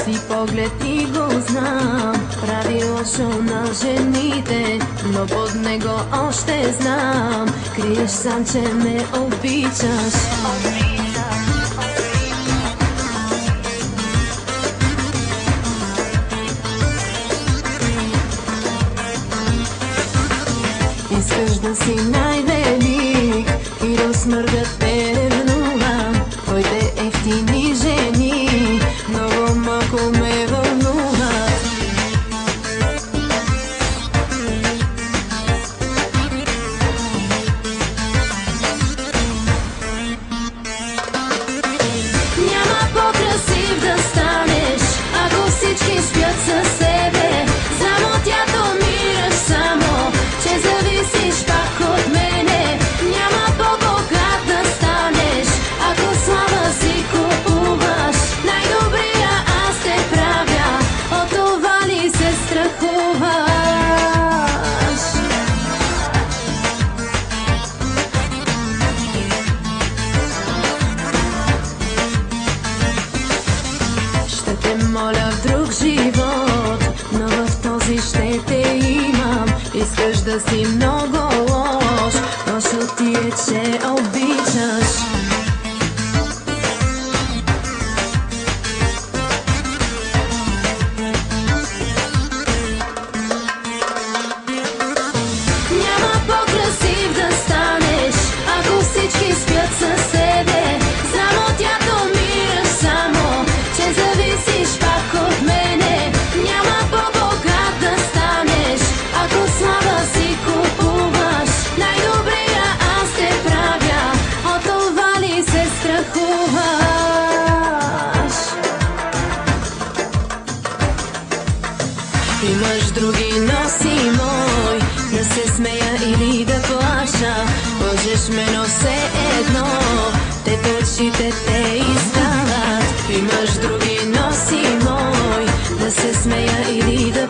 си поглед и го знам. Прави лошо на жените, но под него още знам. Криеш сам, че ме обичаш. Искаш да си най-велик и до смъртта те ревнувам. Твоите ефтини жени много малко ме вълнуват. Няма по-красив да станеш, ако всички спят със себе. Само тя домираш само, че зависиш пак от мене. Няма по-богат да станеш, ако слава си купуваш. Най-добрия аз те правя, от това ли се страхуваш? Ще те моля в друг живот, но в този ще те имам. Искаш да си много лош, лошо ти е, че обичаш. Няма по-красив да станеш, ако всички спят със себе. Само тя домираш само, че зависиш пак от мене. Няма по-богат да станеш, ако слава си купуваш. Най-добрия аз те правя, от това ли се страхуваш? Имаш други, но си мой. Да се смея или да плача, лъжеш ме, но все едно те очите те изстават. Имаш други, но си мой. Да се смея или да